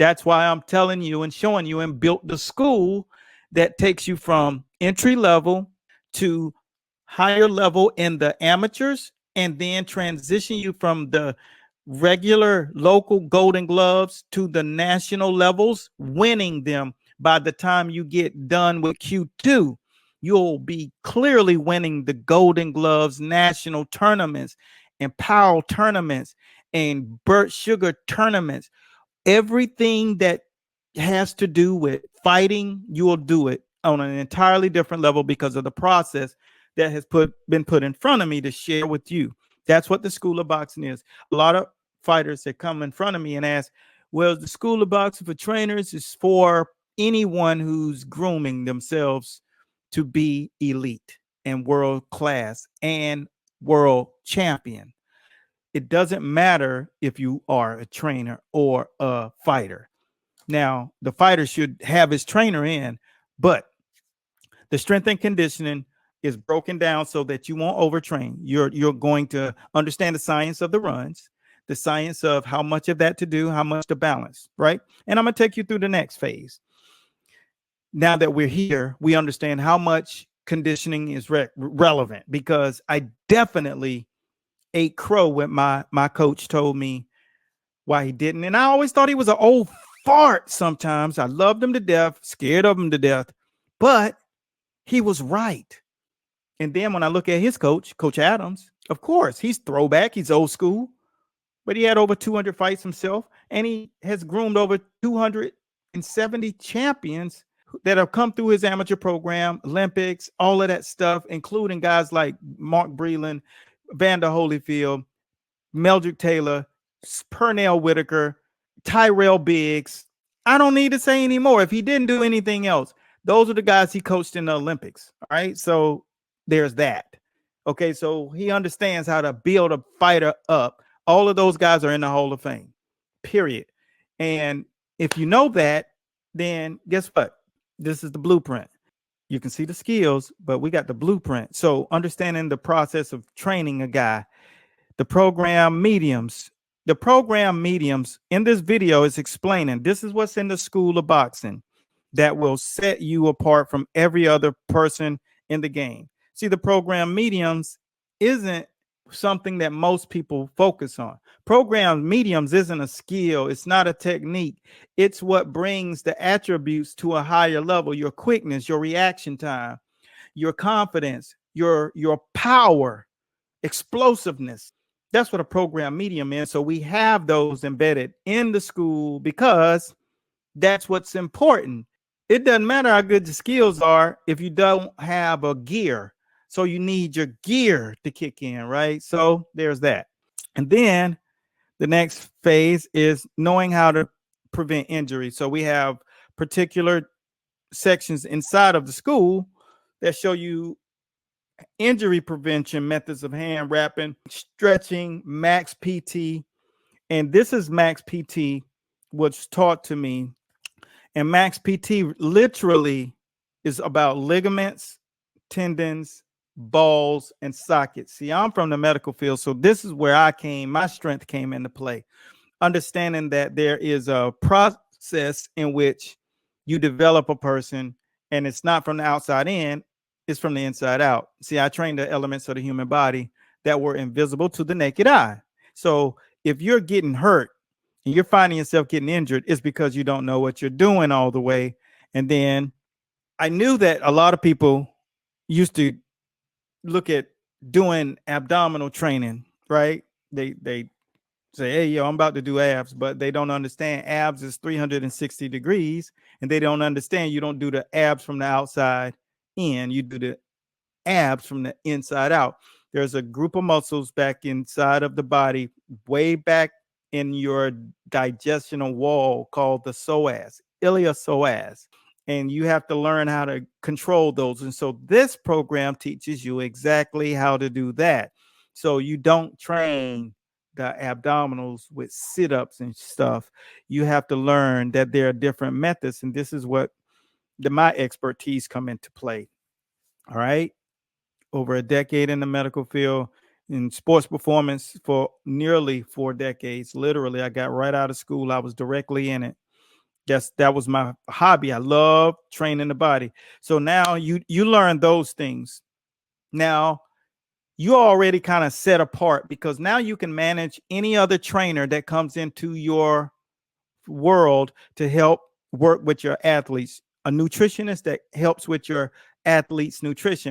That's why I'm telling you and showing you and built the school that takes you from entry level to higher level in the amateurs, and then transition you from the regular local golden gloves to the national levels, winning them. By the time you get done with Q2, you'll be clearly winning the golden gloves national tournaments and Powell tournaments and Burt Sugar tournaments. Everything that has to do with fighting, you will do it on an entirely different level because of the process that has been put in front of me to share with you. That's what the School of Boxing is. A lot of fighters that come in front of me and ask, well, the School of Boxing for trainers is for anyone who's grooming themselves to be elite and world class and world champion. It doesn't matter if you are a trainer or a fighter. Now, the fighter should have his trainer in, but the strength and conditioning is broken down so that you won't overtrain. You're going to understand the science of the runs, the science of how much of that to do, how much to balance, right? And I'm going to take you through the next phase. Now that we're here, we understand how much conditioning is relevant, because I definitely ate crow when my coach told me why he didn't. And I always thought he was an old fart sometimes. I loved him to death, scared of him to death, but he was right. And then when I look at his coach, Coach Adams, of course, he's throwback. He's old school, but he had over 200 fights himself, and he has groomed over 270 champions that have come through his amateur program, Olympics, all of that stuff, including guys like Mark Breland, Vander Holyfield, Meldrick Taylor, Pernell Whitaker, Tyrell Biggs. I don't need to say anymore. If he didn't do anything else, those are the guys he coached in the Olympics. All right. So there's that. Okay. So he understands how to build a fighter up. All of those guys are in the Hall of Fame, period. And if you know that, then guess what? This is the blueprint. You can see the skills, but we got the blueprint. So understanding the process of training a guy, the program mediums in this video is explaining this is what's in the School of Boxing that will set you apart from every other person in the game. See, the program mediums isn't something that most people focus on. Program mediums isn't a skill. It's not a technique. It's what brings the attributes to a higher level: your quickness, your reaction time, your confidence, your power, explosiveness. That's what a program medium is. So we have those embedded in the school because that's what's important. It doesn't matter how good the skills are if you don't have a gear. So you need your gear to kick in, right? So there's that. And then the next phase is knowing how to prevent injury. So we have particular sections inside of the school that show you injury prevention methods of hand wrapping, stretching, max PT. And this is max PT, what's taught to me. And max PT literally is about ligaments, tendons, balls, and sockets. See, I'm from the medical field, so this is where my strength came into play. Understanding that there is a process in which you develop a person, and it's not from the outside in, it's from the inside out. See, I trained the elements of the human body that were invisible to the naked eye. So if you're getting hurt and you're finding yourself getting injured, it's because you don't know what you're doing all the way. And then I knew that a lot of people used to look at doing abdominal training, right? They say, hey, yo, I'm about to do abs, but they don't understand abs is 360 degrees, and they don't understand you don't do the abs from the outside in, you do the abs from the inside out. There's a group of muscles back inside of the body, way back in your digestional wall, called the psoas, iliopsoas. And you have to learn how to control those. And so this program teaches you exactly how to do that. So you don't train the abdominals with sit-ups and stuff. You have to learn that there are different methods. And this is what my expertise come into play. All right. Over a decade in the medical field, in sports performance for nearly 4 decades. Literally, I got right out of school. I was directly in it. that was my hobby. I love training the body. So now you learn those things. Now you already kind of set apart, because now you can manage any other trainer that comes into your world to help work with your athletes. A nutritionist that helps with your athletes' nutrition.